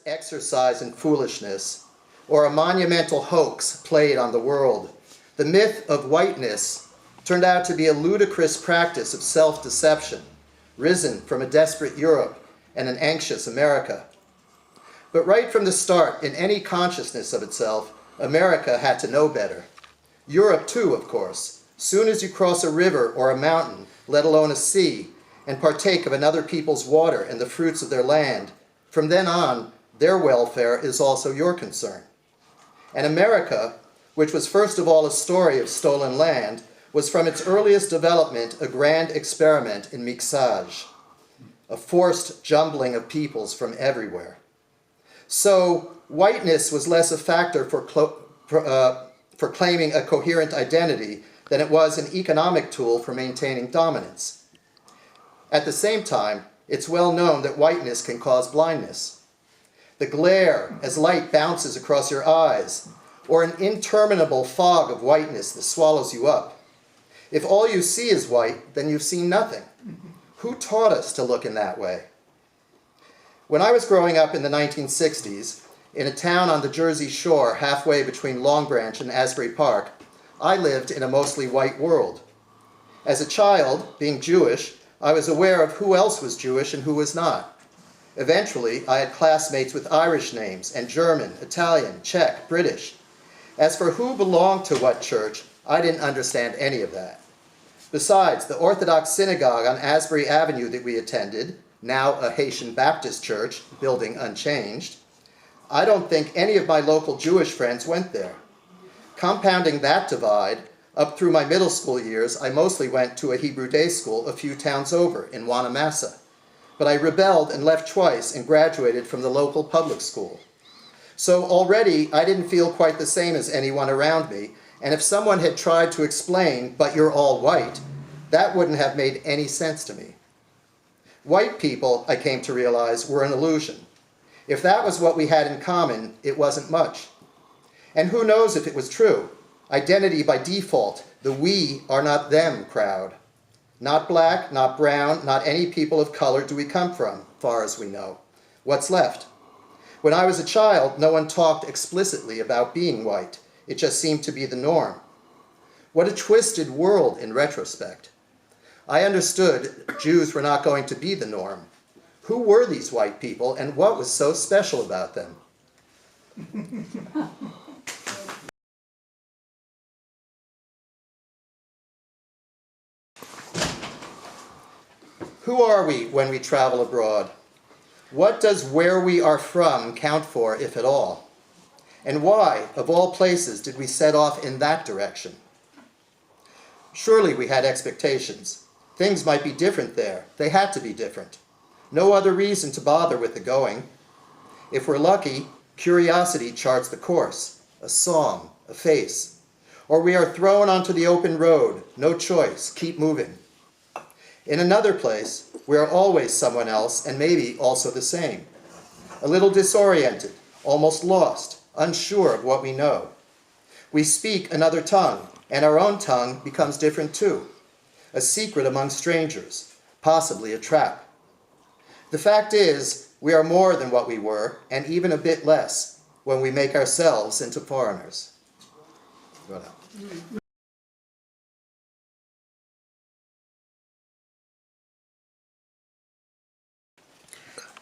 exercise in foolishness, or a monumental hoax played on the world, the myth of whiteness turned out to be a ludicrous practice of self-deception, risen from a desperate Europe and an anxious America. But right from the start, in any consciousness of itself, America had to know better. Europe too, of course. Soon as you cross a river or a mountain, let alone a sea, and partake of another people's water and the fruits of their land, from then on, their welfare is also your concern. And America, which was first of all a story of stolen land, was from its earliest development a grand experiment in mixage, a forced jumbling of peoples from everywhere. So whiteness was less a factor for claiming a coherent identity than it was an economic tool for maintaining dominance. At the same time, it's well known that whiteness can cause blindness. The glare as light bounces across your eyes, or an interminable fog of whiteness that swallows you up. If all you see is white, then you've seen nothing. Who taught us to look in that way? When I was growing up in the 1960s, in a town on the Jersey Shore halfway between Long Branch and Asbury Park, I lived in a mostly white world. As a child, being Jewish, I was aware of who else was Jewish and who was not. Eventually, I had classmates with Irish names and German, Italian, Czech, British. As for who belonged to what church, I didn't understand any of that. Besides, the Orthodox synagogue on Asbury Avenue that we attended, now a Haitian Baptist church, building unchanged, I don't think any of my local Jewish friends went there. Compounding that divide, up through my middle school years, I mostly went to a Hebrew day school a few towns over in Wanamassa. But I rebelled and left twice and graduated from the local public school. So already I didn't feel quite the same as anyone around me, and if someone had tried to explain, but you're all white, that wouldn't have made any sense to me. White people, I came to realize, were an illusion. If that was what we had in common, it wasn't much. And who knows if it was true? Identity by default, the we are not them crowd. Not black, not brown, not any people of color do we come from, far as we know. What's left? When I was a child, no one talked explicitly about being white. It just seemed to be the norm. What a twisted world in retrospect. I understood Jews were not going to be the norm. Who were these white people and what was so special about them? Who are we when we travel abroad? What does where we are from count for, if at all? And why, of all places, did we set off in that direction? Surely we had expectations. Things might be different there. They had to be different. No other reason to bother with the going. If we're lucky, curiosity charts the course, a song, a face. Or we are thrown onto the open road, no choice, keep moving. In another place, we are always someone else and maybe also the same. A little disoriented, almost lost, unsure of what we know. We speak another tongue, and our own tongue becomes different too. A secret among strangers, possibly a trap. The fact is, we are more than what we were, and even a bit less, when we make ourselves into foreigners. Voilà.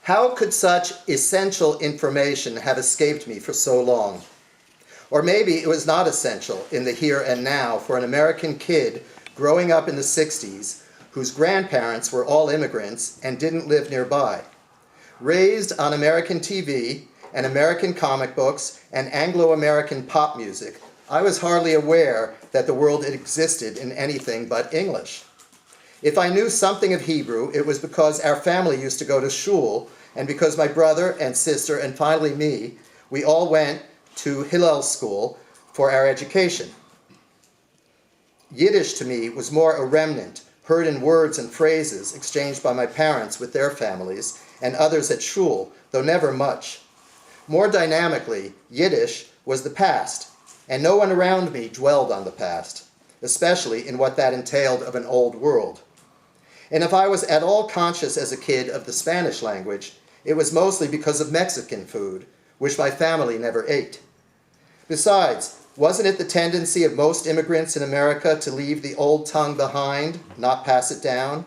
How could such essential information have escaped me for so long? Or maybe it was not essential in the here and now for an American kid growing up in the 60s whose grandparents were all immigrants and didn't live nearby. Raised on American TV and American comic books and Anglo-American pop music, I was hardly aware that the world existed in anything but English. If I knew something of Hebrew, it was because our family used to go to shul, and because my brother and sister, and finally me, we all went to Hillel school for our education. Yiddish to me was more a remnant, heard in words and phrases exchanged by my parents with their families, and others at shul, though never much. More dynamically, Yiddish was the past, and no one around me dwelled on the past, especially in what that entailed of an old world. And if I was at all conscious as a kid of the Spanish language, It was mostly because of Mexican food, which my family never ate. Besides, wasn't it the tendency of most immigrants in America to leave the old tongue behind, not pass it down?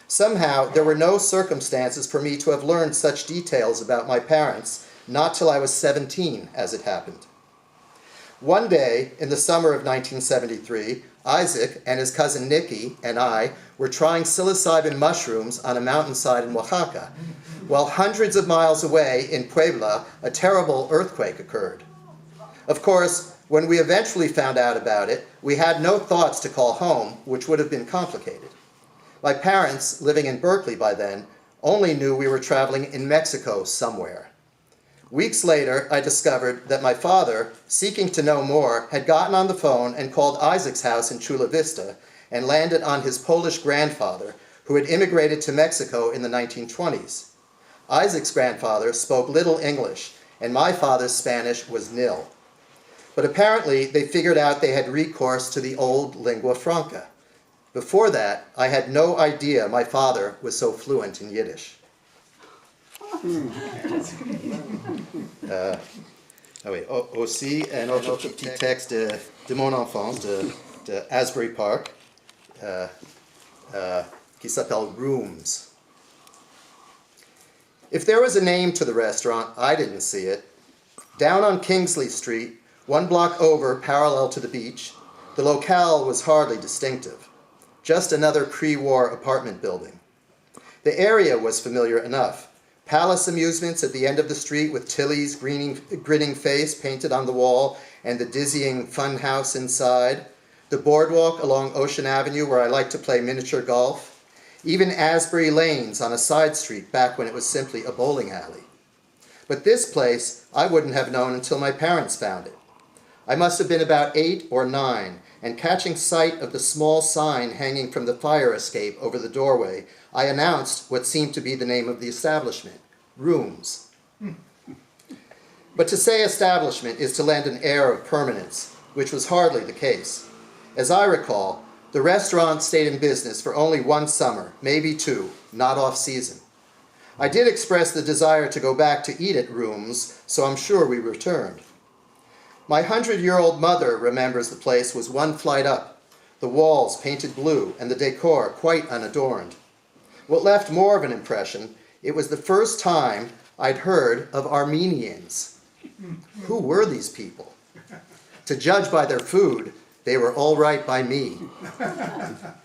Somehow, there were no circumstances for me to have learned such details about my parents, not till I was 17, as it happened. One day, in the summer of 1973, Isaac and his cousin Nicky and I were trying psilocybin mushrooms on a mountainside in Oaxaca, while hundreds of miles away in Puebla, a terrible earthquake occurred. Of course, when we eventually found out about it, we had no thoughts to call home, which would have been complicated. My parents, living in Berkeley by then, only knew we were traveling in Mexico somewhere. Weeks later, I discovered that my father, seeking to know more, had gotten on the phone and called Isaac's house in Chula Vista and landed on his Polish grandfather, who had immigrated to Mexico in the 1920s. Isaac's grandfather spoke little English, and my father's Spanish was nil. But apparently, they figured out they had recourse to the old lingua franca. Before that, I had no idea my father was so fluent in Yiddish. Oui. Aussi, un autre petit texte de mon enfance, de Asbury Park, qui s'appelle Rooms. If there was a name to the restaurant, I didn't see it. Down on Kingsley Street, 1 block over, parallel to the beach, the locale was hardly distinctive. Just another pre-war apartment building. The area was familiar enough. Palace Amusements at the end of the street with Tilly's grinning face painted on the wall and the dizzying fun house inside. The boardwalk along Ocean Avenue where I liked to play miniature golf. Even Asbury Lanes on a side street back when it was simply a bowling alley. But this place I wouldn't have known until my parents found it. I must have been about 8 or 9, and catching sight of the small sign hanging from the fire escape over the doorway, I announced what seemed to be the name of the establishment, Rooms. But to say establishment is to lend an air of permanence, which was hardly the case. As I recall, the restaurant stayed in business for only 1 summer, maybe 2, not off-season. I did express the desire to go back to eat at Rooms, so I'm sure we returned. My 100-year-old mother remembers the place was 1 flight up, the walls painted blue and the decor quite unadorned. What left more of an impression, it was the first time I'd heard of Armenians. Who were these people? To judge by their food, they were all right by me.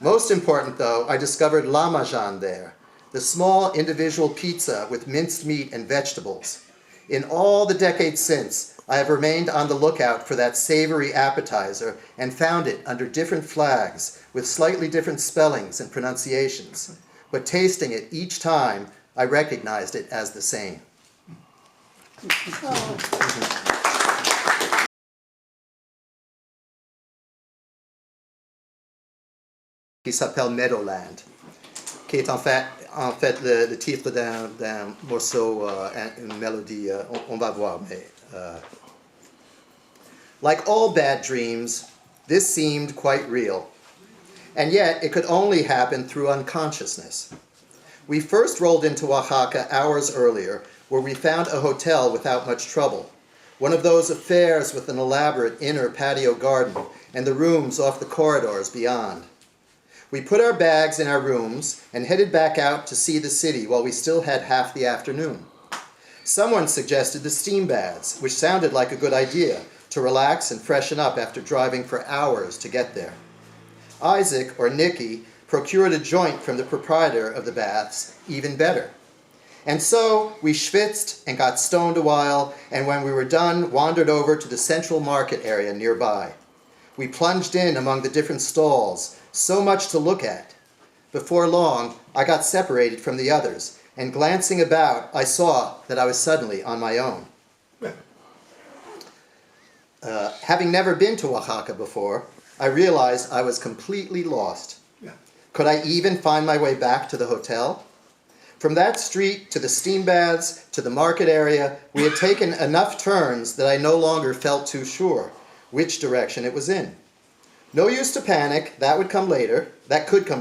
Most important, though, I discovered La Majan there, the small individual pizza with minced meat and vegetables. In all the decades since, I have remained on the lookout for that savory appetizer and found it under different flags with slightly different spellings and pronunciations. But tasting it each time, I recognized it as the same. Qui s'appelle Meadowland, qui est en fait le titre d'un morceau, une mélodie, on va voir, mais... Like all bad dreams, this seemed quite real. And yet, it could only happen through unconsciousness. We first rolled into Oaxaca hours earlier, where we found a hotel without much trouble. One of those affairs with an elaborate inner patio garden and the rooms off the corridors beyond. We put our bags in our rooms and headed back out to see the city while we still had half the afternoon. Someone suggested the steam baths, which sounded like a good idea, to relax and freshen up after driving for hours to get there. Isaac, or Nicky, procured a joint from the proprietor of the baths, even better. And so we schwitzed and got stoned a while, and when we were done, wandered over to the central market area nearby. We plunged in among the different stalls, so much to look at. Before long, I got separated from the others, and glancing about, I saw that I was suddenly on my own. Having never been to Oaxaca before, I realized I was completely lost. Could I even find my way back to the hotel? From that street to the steam baths to the market area, we had taken enough turns that I no longer felt too sure which direction it was in. No use to panic, that could come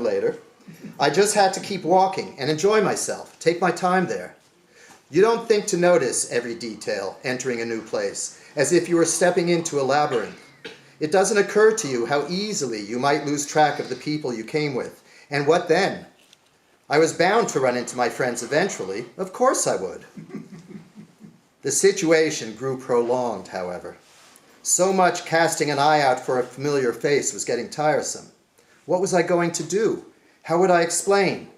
later. I just had to keep walking and enjoy myself, take my time there. You don't think to notice every detail entering a new place, as if you were stepping into a labyrinth. It doesn't occur to you how easily you might lose track of the people you came with. And what then? I was bound to run into my friends eventually. Of course I would. The situation grew prolonged, however. So much casting an eye out for a familiar face was getting tiresome. What was I going to do? How would I explain?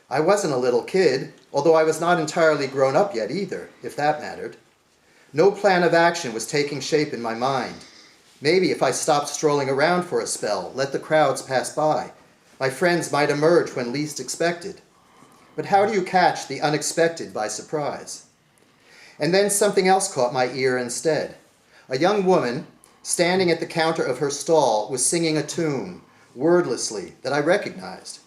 I wasn't a little kid, although I was not entirely grown up yet either, if that mattered. No plan of action was taking shape in my mind. Maybe if I stopped strolling around for a spell, let the crowds pass by, my friends might emerge when least expected. But how do you catch the unexpected by surprise? And then something else caught my ear instead. A young woman, standing at the counter of her stall, was singing a tune, wordlessly, that I recognized.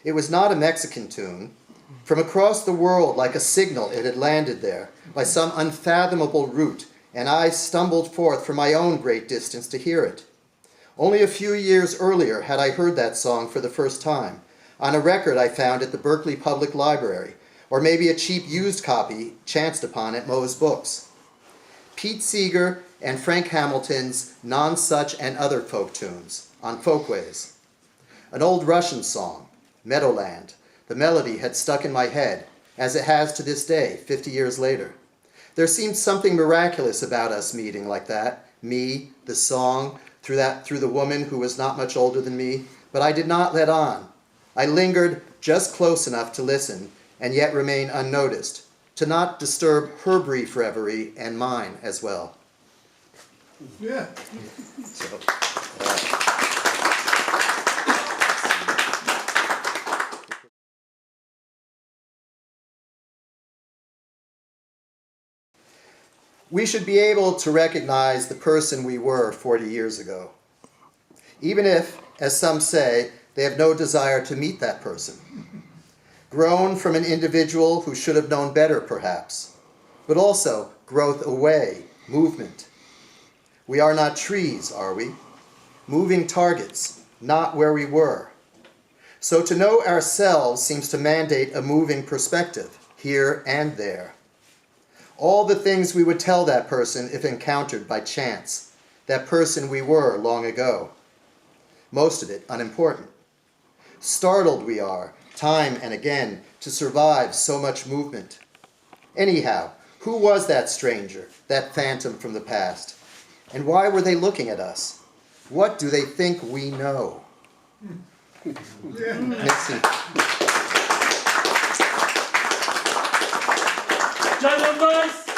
It was not a Mexican tune. From across the world, like a signal, it had landed there, by some unfathomable route, and I stumbled forth from my own great distance to hear it. Only a few years earlier had I heard that song for the first time, on a record I found at the Berkeley Public Library, or maybe a cheap used copy chanced upon at Moe's Books. Pete Seeger and Frank Hamilton's Non-Such and Other Folk Tunes, on Folkways. An old Russian song, Meadowland. The melody had stuck in my head, as it has to this day, 50 years later. There seemed something miraculous about us meeting like that, me, the song, through the woman who was not much older than me, but I did not let on. I lingered just close enough to listen, and yet remain unnoticed, to not disturb her brief reverie and mine as well. Yeah. So, we should be able to recognize the person we were 40 years ago, even if, as some say, they have no desire to meet that person. Grown from an individual who should have known better, perhaps, but also growth away, movement. We are not trees, are we? Moving targets, not where we were. So to know ourselves seems to mandate a moving perspective, here and there. All the things we would tell that person if encountered by chance, that person we were long ago. Most of it unimportant. Startled we are, time and again, to survive so much movement. Anyhow, who was that stranger, that phantom from the past? And why were they looking at us? What do they think we know? Merci. John Weiss!